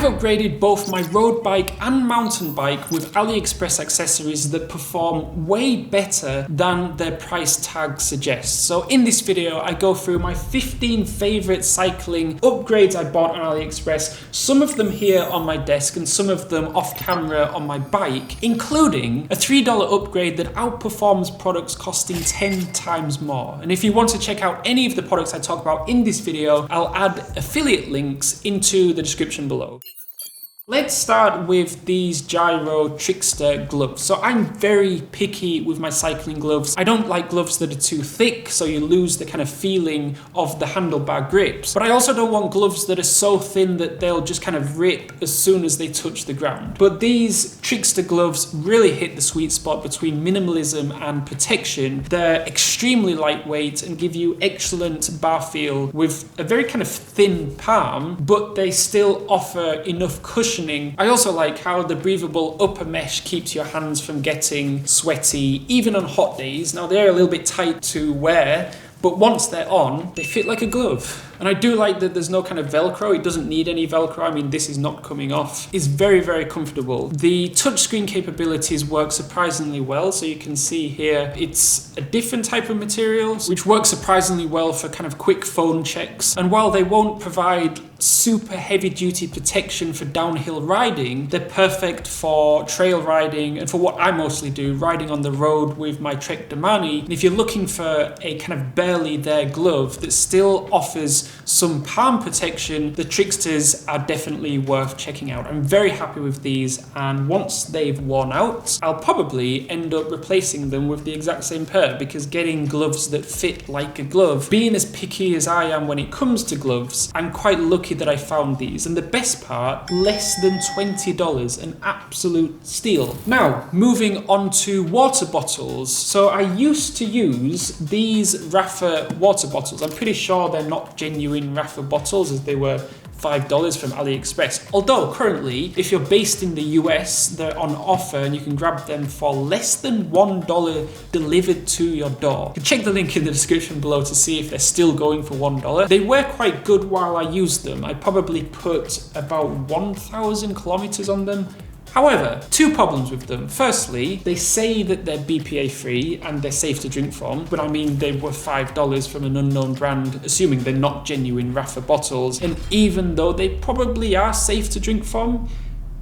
I've upgraded both my road bike and mountain bike with AliExpress accessories that perform way better than their price tag suggests. So in this video, I go through my 15 favorite cycling upgrades I bought on AliExpress, some of them here on my desk and some of them off camera on my bike, including a $3 upgrade that outperforms products costing 10 times more. And if you want to check out any of the products I talk about in this video, I'll add affiliate links into the description below. Let's start with these Giro Trixter gloves. So I'm very picky with my cycling gloves. I don't like gloves that are too thick, so you lose the kind of feeling of the handlebar grips. But I also don't want gloves that are so thin that they'll just kind of rip as soon as they touch the ground. But these Trixter gloves really hit the sweet spot between minimalism and protection. They're extremely lightweight and give you excellent bar feel with a very kind of thin palm, but they still offer enough cushion. I also like how the breathable upper mesh keeps your hands from getting sweaty, even on hot days. Now they're a little bit tight to wear, but once they're on, they fit like a glove. And I do like that there's no kind of Velcro. It doesn't need any Velcro. I mean, this is not coming off. It's very, very comfortable. The touchscreen capabilities work surprisingly well. So you can see here, it's a different type of material, which works surprisingly well for kind of quick phone checks. And while they won't provide super heavy duty protection for downhill riding, they're perfect for trail riding and for what I mostly do, riding on the road with my Trek Mani. And if you're looking for a kind of barely there glove that still offers some palm protection, the Trixters are definitely worth checking out. I'm very happy with these, and once they've worn out, I'll probably end up replacing them with the exact same pair, because getting gloves that fit like a glove, being as picky as I am when it comes to gloves, I'm quite lucky that I found these. And the best part, less than $20, an absolute steal. Now, moving on to water bottles. So I used to use these Rapha water bottles. I'm pretty sure they're not genuine Rapha bottles, as they were $5 from AliExpress. Although currently, if you're based in the US, they're on offer and you can grab them for less than $1 delivered to your door. You can check the link in the description below to see if they're still going for $1. They were quite good while I used them. I probably put about 1,000 kilometers on them. However, two problems with them. Firstly, they say that they're BPA free and they're safe to drink from, but I mean, they were $5 from an unknown brand, assuming they're not genuine Rapha bottles. And even though they probably are safe to drink from,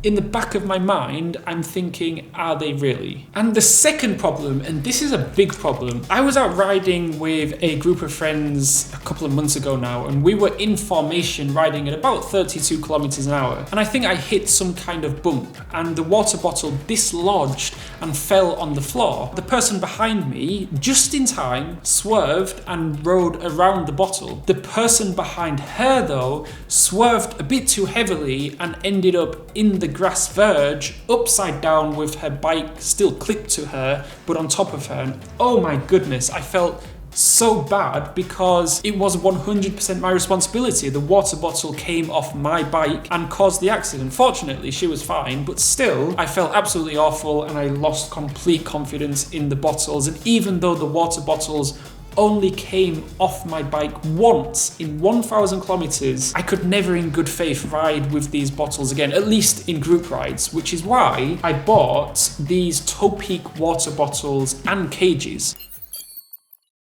in the back of my mind, I'm thinking, are they really? And the second problem, and this is a big problem, I was out riding with a group of friends a couple of months ago now, and we were in formation riding at about 32 kilometers an hour. And I think I hit some kind of bump, and the water bottle dislodged and fell on the floor. The person behind me, just in time, swerved and rode around the bottle. The person behind her, though, swerved a bit too heavily and ended up in the grass verge, upside down with her bike still clipped to her, but on top of her. And oh my goodness, I felt so bad because it was 100% my responsibility. The water bottle came off my bike and caused the accident. Fortunately, she was fine, but still, I felt absolutely awful and I lost complete confidence in the bottles. And even though the water bottles only came off my bike once in 1,000 kilometers, I could never in good faith ride with these bottles again, at least in group rides, which is why I bought these Topeak water bottles and cages.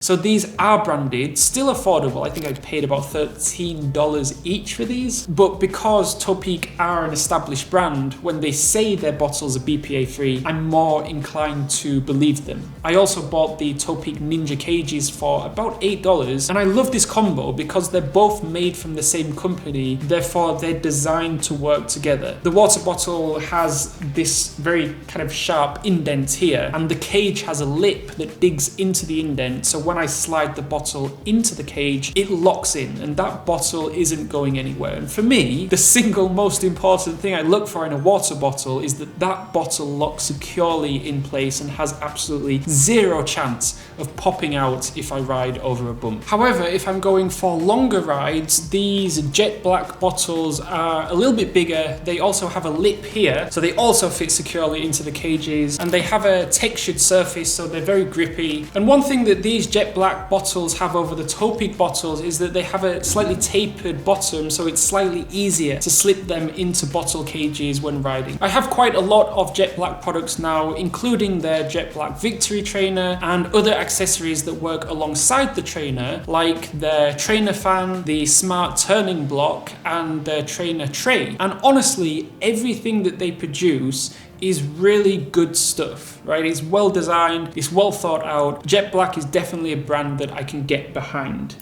So these are branded, still affordable. I think I paid about $13 each for these. But because Topeak are an established brand, when they say their bottles are BPA free, I'm more inclined to believe them. I also bought the Topeak Ninja cages for about $8. And I love this combo because they're both made from the same company. Therefore, they're designed to work together. The water bottle has this very kind of sharp indent here, and the cage has a lip that digs into the indent. So when I slide the bottle into the cage, it locks in and that bottle isn't going anywhere. And for me, the single most important thing I look for in a water bottle is that that bottle locks securely in place and has absolutely zero chance of popping out if I ride over a bump. However, if I'm going for longer rides, these jet black bottles are a little bit bigger. They also have a lip here, so they also fit securely into the cages, and they have a textured surface, so they're very grippy. And one thing that these jet black bottles have over the Topeak bottles is that they have a slightly tapered bottom, so it's slightly easier to slip them into bottle cages when riding. I have quite a lot of jet black products now, including their jet black Victory trainer and other accessories that work alongside the trainer, like their trainer fan, the smart turning block, and their trainer tray. And honestly, everything that they produce is really good stuff, right? It's well designed, it's well thought out. Jet Black is definitely a brand that I can get behind.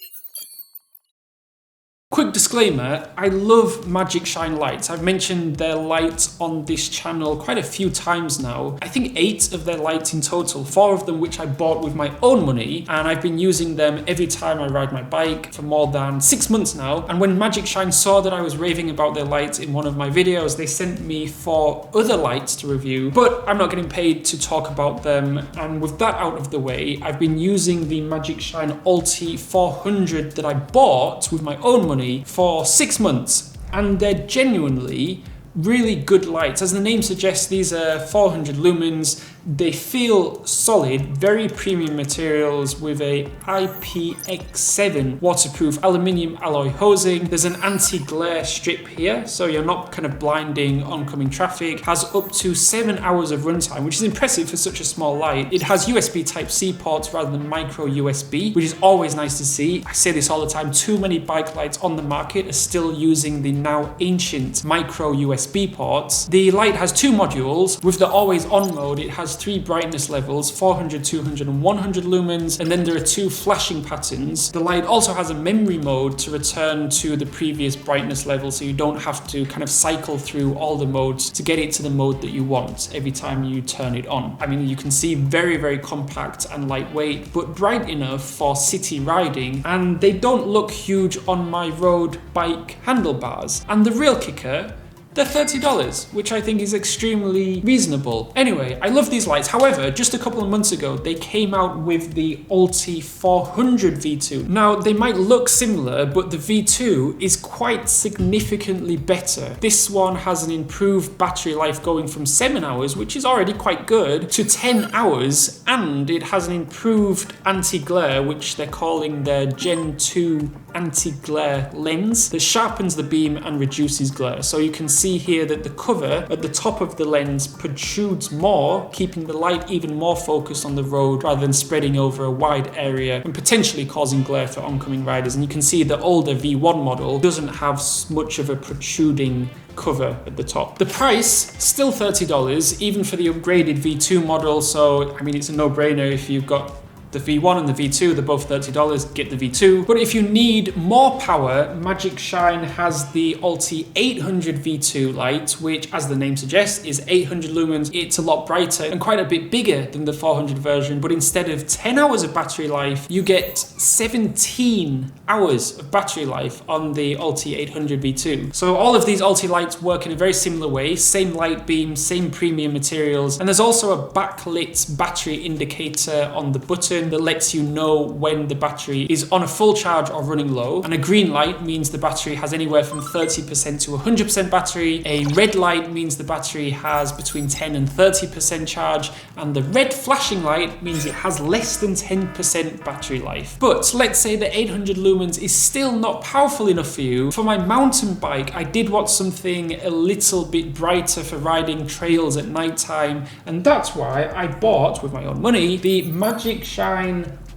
Quick disclaimer, I love Magicshine lights. I've mentioned their lights on this channel quite a few times now. I think 8 of their lights in total, 4 of them which I bought with my own money, and I've been using them every time I ride my bike for more than 6 months now. And when Magicshine saw that I was raving about their lights in one of my videos, they sent me 4 other lights to review, but I'm not getting paid to talk about them. And with that out of the way, I've been using the Magicshine ALLTY 400 that I bought with my own money for 6 months, and they're genuinely really good lights. As the name suggests, these are 400 lumens. They feel solid, very premium materials with a IPX7 waterproof aluminium alloy hosing. There's an anti-glare strip here, so you're not kind of blinding oncoming traffic. Has up to 7 hours of runtime, which is impressive for such a small light. It has USB Type-C ports rather than micro USB, which is always nice to see. I say this all the time, too many bike lights on the market are still using the now ancient micro USB ports. The light has 2 modules. With the always on mode, it has 3 brightness levels, 400, 200 and 100 lumens, and then there are 2 flashing patterns. The light also has a memory mode to return to the previous brightness level, so you don't have to kind of cycle through all the modes to get it to the mode that you want every time you turn it on. I mean, you can see very, very compact and lightweight, but bright enough for city riding, and they don't look huge on my road bike handlebars. And the real kicker, they're $30, which I think is extremely reasonable. Anyway, I love these lights. However, just a couple of months ago, they came out with the ALLTY 400 V2. Now, they might look similar, but the V2 is quite significantly better. This one has an improved battery life going from 7 hours, which is already quite good, to 10 hours, and it has an improved anti-glare, which they're calling their Gen 2 anti-glare lens that sharpens the beam and reduces glare. So you can see here that the cover at the top of the lens protrudes more, keeping the light even more focused on the road rather than spreading over a wide area and potentially causing glare for oncoming riders. And you can see the older V1 model doesn't have much of a protruding cover at the top. The price, still $30, even for the upgraded V2 model. So, I mean, it's a no-brainer if you've got the V1 and the V2, they're both $30, get the V2. But if you need more power, Magicshine has the ALLTY 800 V2 light, which, as the name suggests, is 800 lumens. It's a lot brighter and quite a bit bigger than the 400 version, but instead of 10 hours of battery life, you get 17 hours of battery life on the ALLTY 800 V2. So all of these ALLTY lights work in a very similar way, same light beam, same premium materials, and there's also a backlit battery indicator on the button that lets you know when the battery is on a full charge or running low. And a green light means the battery has anywhere from 30% to 100% battery. A red light means the battery has between 10 and 30% charge. And the red flashing light means it has less than 10% battery life. But let's say the 800 lumens is still not powerful enough for you. For my mountain bike, I did want something a little bit brighter for riding trails at night time. And that's why I bought, with my own money, the Magicshine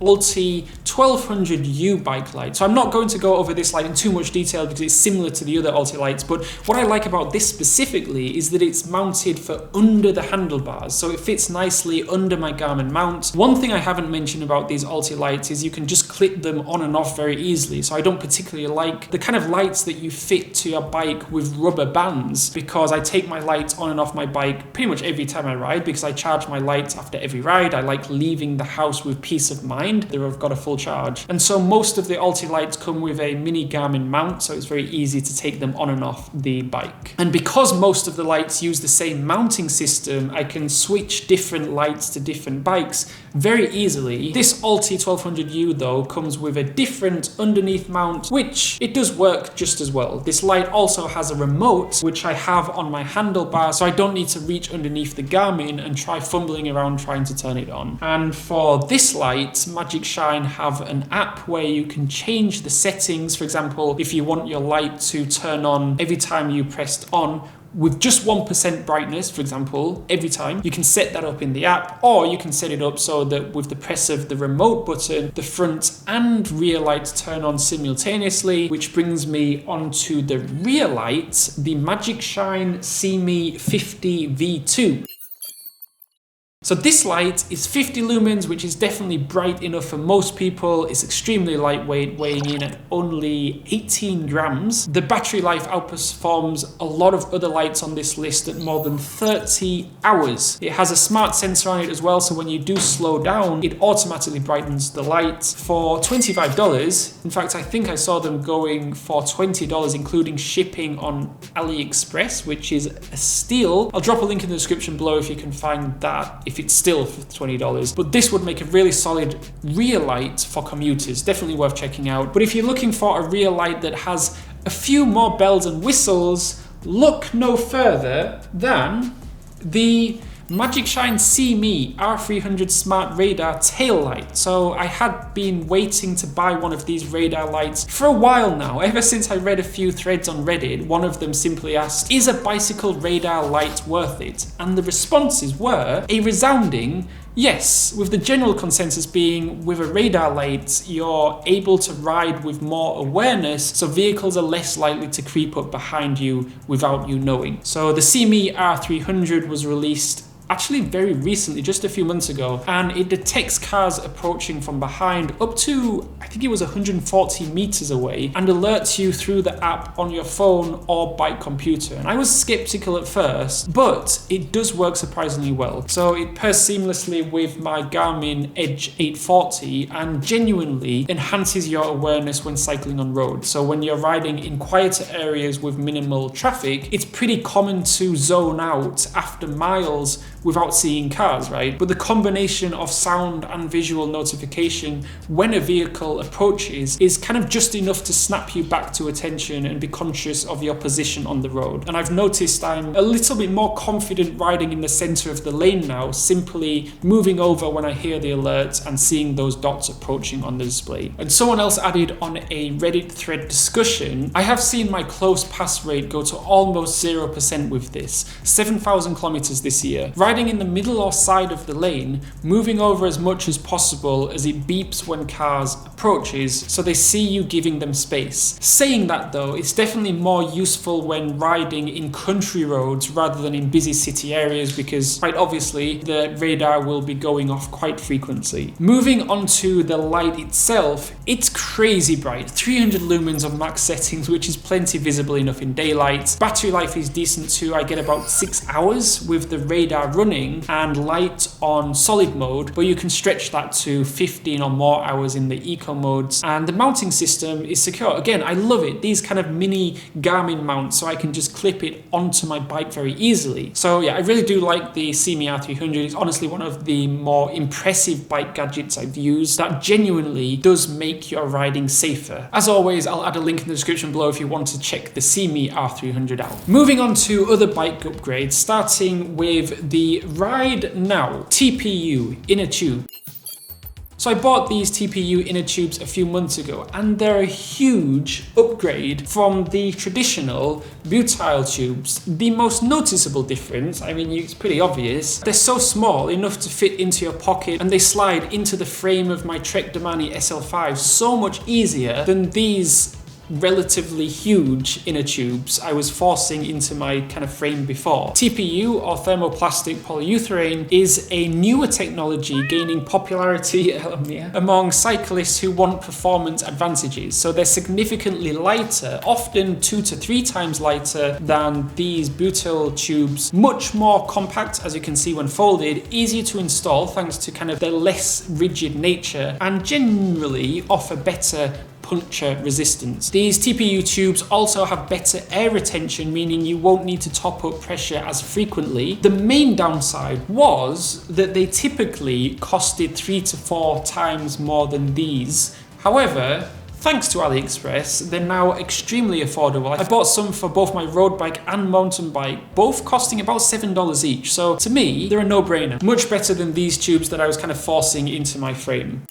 ALLTY 1200U bike light. So I'm not going to go over this light in too much detail because it's similar to the other ALLTY lights, but what I like about this specifically is that it's mounted for under the handlebars, so it fits nicely under my Garmin mount. One thing I haven't mentioned about these ALLTY lights is you can just clip them on and off very easily, so I don't particularly like the kind of lights that you fit to your bike with rubber bands, because I take my lights on and off my bike pretty much every time I ride because I charge my lights after every ride. I like leaving the house with peace of mind that I've got a full charge. And so most of the ALLTY lights come with a mini Garmin mount, so it's very easy to take them on and off the bike. And because most of the lights use the same mounting system, I can switch different lights to different bikes very easily. This ALLTY 1200U though comes with a different underneath mount, which it does work just as well. This light also has a remote, which I have on my handlebar, so I don't need to reach underneath the Garmin and try fumbling around trying to turn it on. And for this light, Magicshine have an app where you can change the settings. For example, if you want your light to turn on every time you pressed on, with just 1% brightness, for example, every time, you can set that up in the app, or you can set it up so that with the press of the remote button, the front and rear lights turn on simultaneously, which brings me onto the rear light, the Magicshine SEEMEE 50 V2. So this light is 50 lumens, which is definitely bright enough for most people. It's extremely lightweight, weighing in at only 18 grams. The battery life outperforms a lot of other lights on this list at more than 30 hours. It has a smart sensor on it as well, so when you do slow down, it automatically brightens the light. For $25, in fact, I think I saw them going for $20, including shipping on AliExpress, which is a steal. I'll drop a link in the description below if you can find that, if it's still for $20, but this would make a really solid rear light for commuters. Definitely worth checking out. But if you're looking for a rear light that has a few more bells and whistles, look no further than the Magicshine SEEMEE R300 Smart Radar tail light. So I had been waiting to buy one of these radar lights for a while now. Ever since I read a few threads on Reddit, one of them simply asked, is a bicycle radar light worth it? And the responses were a resounding yes, with the general consensus being with a radar light, you're able to ride with more awareness, so vehicles are less likely to creep up behind you without you knowing. So the SEEMEE R300 was released actually very recently, just a few months ago, and it detects cars approaching from behind up to, I think it was 140 meters away, and alerts you through the app on your phone or bike computer. And I was skeptical at first, but it does work surprisingly well. So it pairs seamlessly with my Garmin Edge 840 and genuinely enhances your awareness when cycling on road. So when you're riding in quieter areas with minimal traffic, it's pretty common to zone out after miles without seeing cars, right? But the combination of sound and visual notification when a vehicle approaches is kind of just enough to snap you back to attention and be conscious of your position on the road. And I've noticed I'm a little bit more confident riding in the center of the lane now, simply moving over when I hear the alert and seeing those dots approaching on the display. And someone else added on a Reddit thread discussion, I have seen my close pass rate go to almost 0% with this, 7,000 kilometers this year. Riding in the middle or side of the lane, moving over as much as possible as it beeps when cars approaches, so they see you giving them space. Saying that though, it's definitely more useful when riding in country roads rather than in busy city areas, because quite obviously the radar will be going off quite frequently. Moving on to the light itself, it's crazy bright, 300 lumens on max settings, which is plenty visible enough in daylight. Battery life is decent too. I get about 6 hours with the radar running and light on solid mode, but you can stretch that to 15 or more hours in the eco modes. And the mounting system is secure. Again, I love it. These kind of mini Garmin mounts, so I can just clip it onto my bike very easily. So yeah, I really do like the SEEMEE R300. It's honestly one of the more impressive bike gadgets I've used that genuinely does make your riding safer. As always, I'll add a link in the description below if you want to check the SEEMEE R300 out. Moving on to other bike upgrades, starting with the RideNow TPU inner tube. So I bought these TPU inner tubes a few months ago, and they're a huge upgrade from the traditional butyl tubes. The most noticeable difference, I mean, it's pretty obvious, they're so small, enough to fit into your pocket, and they slide into the frame of my Trek Domani SL5 so much easier than these relatively huge inner tubes I was forcing into my kind of frame before. TPU, or thermoplastic polyurethane, is a newer technology gaining popularity among cyclists who want performance advantages. So they're significantly lighter, often 2 to 3 times lighter than these butyl tubes, much more compact, as you can see when folded, easier to install thanks to kind of their less rigid nature, and generally offer better puncture resistance. These TPU tubes also have better air retention, meaning you won't need to top up pressure as frequently. The main downside was that they typically costed 3 to 4 times more than these. However, thanks to AliExpress, they're now extremely affordable. I bought some for both my road bike and mountain bike, both costing about $7 each. So to me, they're a no-brainer. Much better than these tubes that I was kind of forcing into my frame.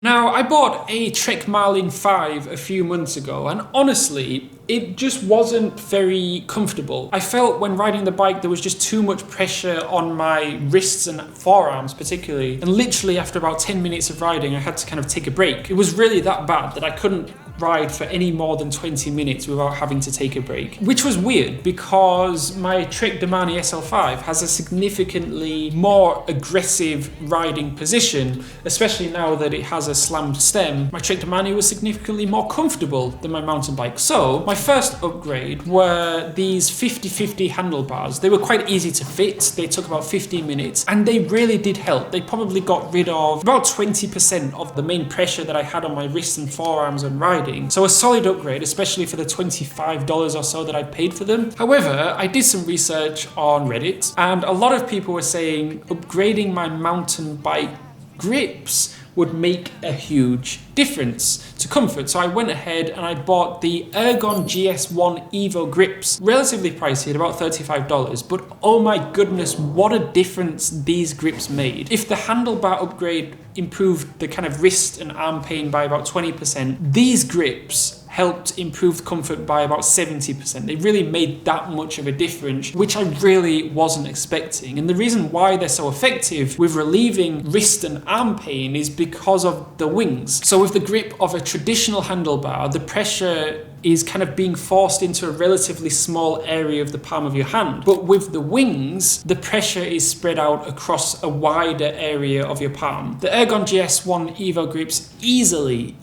Now, I bought a Trek Marlin 5 a few months ago, and honestly, it just wasn't very comfortable. I felt when riding the bike there was just too much pressure on my wrists and forearms particularly, and literally after about 10 minutes of riding I had to kind of take a break. It was really that bad that I couldn't ride for any more than 20 minutes without having to take a break, which was weird because my Trek Domani SL5 has a significantly more aggressive riding position, especially now that it has a slammed stem. My Trek Domani was significantly more comfortable than my mountain bike. So my first upgrade were these 50/50 handlebars. They were quite easy to fit, they took about 15 minutes, and they really did help. They probably got rid of about 20% of the main pressure that I had on my wrists and forearms on riding. So a solid upgrade, especially for the $25 or so that I paid for them. However, I did some research on Reddit, and a lot of people were saying upgrading my mountain bike grips would make a huge difference to comfort. So I went ahead and I bought the Ergon GS1 Evo Grips. Relatively pricey at about $35, but oh my goodness, what a difference these grips made. If the handlebar upgrade improved the kind of wrist and arm pain by about 20%, these grips helped improve comfort by about 70%. They really made that much of a difference, which I really wasn't expecting. And the reason why they're so effective with relieving wrist and arm pain is because of the wings. So with the grip of a traditional handlebar, the pressure is kind of being forced into a relatively small area of the palm of your hand. But with the wings, the pressure is spread out across a wider area of your palm. The Ergon GS1 Evo Grips easily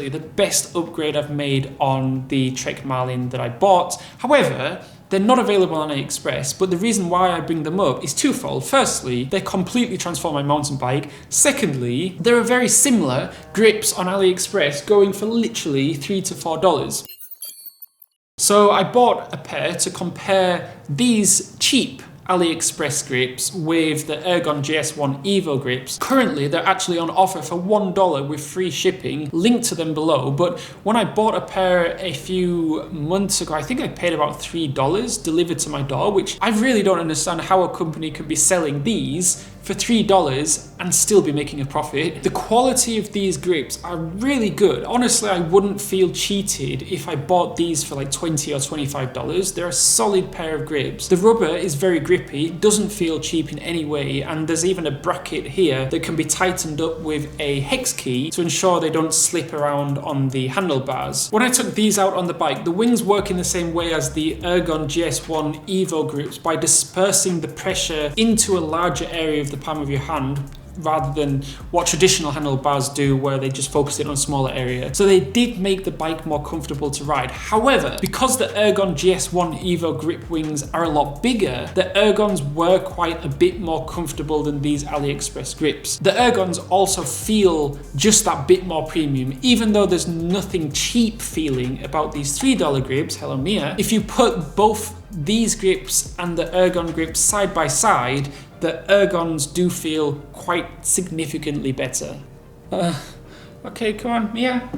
the best upgrade I've made on the Trek Marlin that I bought. However, they're not available on AliExpress, but the reason why I bring them up is twofold. Firstly, they completely transform my mountain bike. Secondly, there are very similar grips on AliExpress going for literally $3 to $4. So I bought a pair to compare these cheap AliExpress grips with the Ergon GS1 Evo grips. Currently, they're actually on offer for $1 with free shipping, linked to them below. But when I bought a pair a few months ago, I think I paid about $3 delivered to my door, which I really don't understand how a company could be selling these for $3 and still be making a profit. The quality of these grips are really good. Honestly, I wouldn't feel cheated if I bought these for like $20 or $25. They're a solid pair of grips. The rubber is very grippy, doesn't feel cheap in any way, and there's even a bracket here that can be tightened up with a hex key to ensure they don't slip around on the handlebars. When I took these out on the bike, the wings work in the same way as the Ergon GS1 Evo grips by dispersing the pressure into a larger area of the palm of your hand, rather than what traditional handlebars do where they just focus it on a smaller area. So they did make the bike more comfortable to ride. However, because the Ergon GS1 Evo grip wings are a lot bigger, the Ergons were quite a bit more comfortable than these AliExpress grips. The Ergons also feel just that bit more premium, even though there's nothing cheap feeling about these $3 grips. Hello Mia. If you put both these grips and the Ergon grips side by side, the Ergons do feel quite significantly better. Okay, come on, Mia.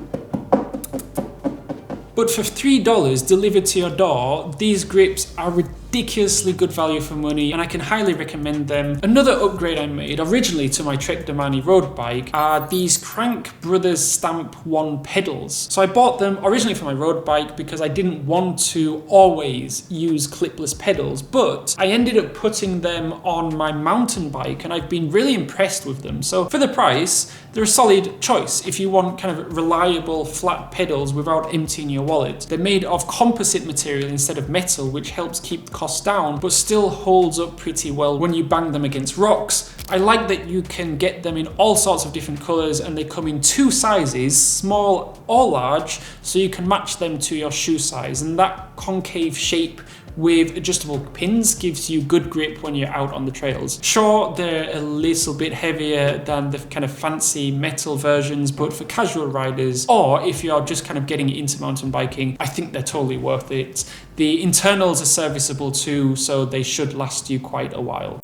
But for $3 delivered to your door, these grips are ridiculously good value for money, and I can highly recommend them. Another upgrade I made originally to my Trek Domani road bike are these Crankbrothers Stamp 1 pedals. So I bought them originally for my road bike because I didn't want to always use clipless pedals, but I ended up putting them on my mountain bike and I've been really impressed with them. So for the price, they're a solid choice if you want kind of reliable flat pedals without emptying your wallet. They're made of composite material instead of metal, which helps keep the costs down, but still holds up pretty well when you bang them against rocks. I like that you can get them in all sorts of different colors, and they come in two sizes, small or large, so you can match them to your shoe size. And that concave shape with adjustable pins gives you good grip when you're out on the trails. Sure, they're a little bit heavier than the kind of fancy metal versions, but for casual riders, or if you're just kind of getting into mountain biking, I think they're totally worth it. The internals are serviceable too, so they should last you quite a while.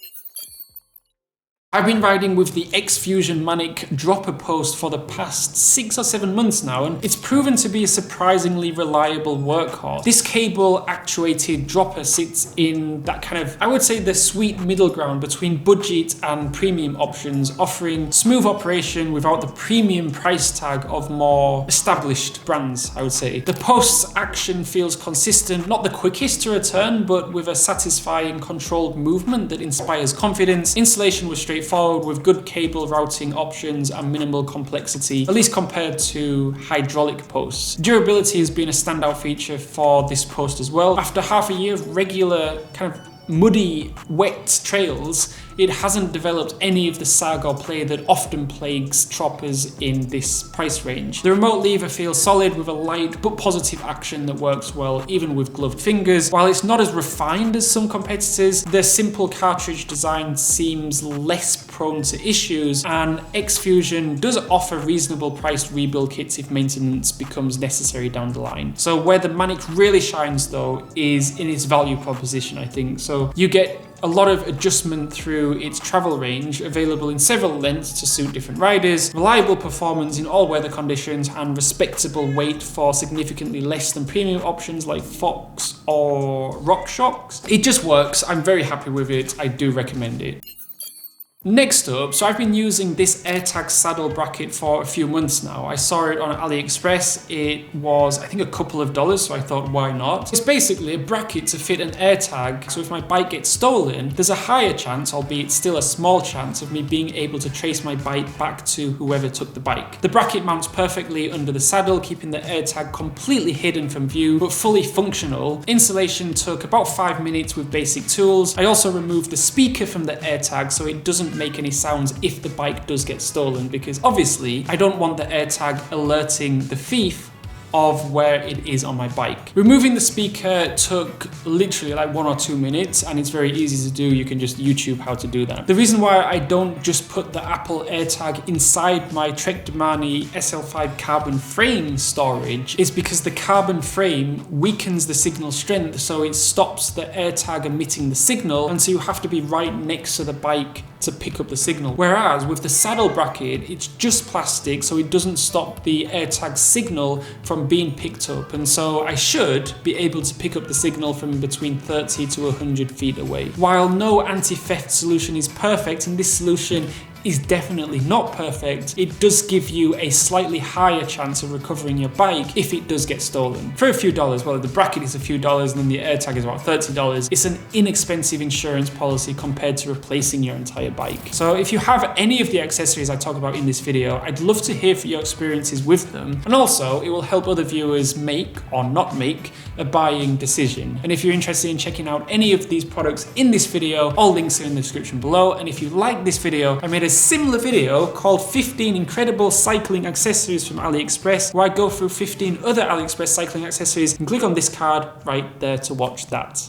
I I've been riding with the X-Fusion Manic dropper post for the past 6 or 7 months now, and it's proven to be a surprisingly reliable workhorse. This cable actuated dropper sits in that kind of, I would say, the sweet middle ground between budget and premium options, offering smooth operation without the premium price tag of more established brands, I would say. The post's action feels consistent, not the quickest to return, but with a satisfying controlled movement that inspires confidence. Installation was straightforward with good cable routing options and minimal complexity, at least compared to hydraulic posts. Durability has been a standout feature for this post as well. After half a year of regular kind of muddy, wet trails, it hasn't developed any of the sag or play that often plagues choppers in this price range. The remote lever feels solid with a light but positive action that works well even with gloved fingers. While it's not as refined as some competitors, the simple cartridge design seems less prone to issues, and X-Fusion does offer reasonable priced rebuild kits if maintenance becomes necessary down the line. So where the Manic really shines though is in its value proposition, I think. So you get a lot of adjustment through its travel range, available in several lengths to suit different riders, reliable performance in all weather conditions, and respectable weight for significantly less than premium options like Fox or RockShox. It just works. I'm very happy with it. I do recommend it. Next up, so I've been using this AirTag saddle bracket for a few months now. I saw it on AliExpress. It was, I think, a couple of dollars, so I thought, why not? It's basically a bracket to fit an AirTag, so if my bike gets stolen, there's a higher chance, albeit still a small chance, of me being able to trace my bike back to whoever took the bike. The bracket mounts perfectly under the saddle, keeping the AirTag completely hidden from view, but fully functional. Installation took about 5 minutes with basic tools. I also removed the speaker from the AirTag so it doesn't make any sounds if the bike does get stolen, because obviously I don't want the AirTag alerting the thief of where it is on my bike. Removing the speaker took literally like 1 or 2 minutes, and it's very easy to do. You can just YouTube how to do that. The reason why I don't just put the Apple AirTag inside my Trixter SL5 carbon frame storage is because the carbon frame weakens the signal strength, so it stops the AirTag emitting the signal, and so you have to be right next to the bike to pick up the signal. Whereas with the saddle bracket, it's just plastic, so it doesn't stop the AirTag signal from being picked up, and so I should be able to pick up the signal from between 30 to 100 feet away. While no anti-theft solution is perfect, and this solution is definitely not perfect, it does give you a slightly higher chance of recovering your bike if it does get stolen. For a few dollars, well, the bracket is a few dollars and then the AirTag is about $30. It's an inexpensive insurance policy compared to replacing your entire bike. So if you have any of the accessories I talk about in this video, I'd love to hear your experiences with them, and also it will help other viewers make or not make a buying decision. And if you're interested in checking out any of these products in this video, all links are in the description below. And if you like this video, I made a similar video called 15 incredible cycling accessories from AliExpress, where I go through 15 other AliExpress cycling accessories, and click on this card right there to watch that.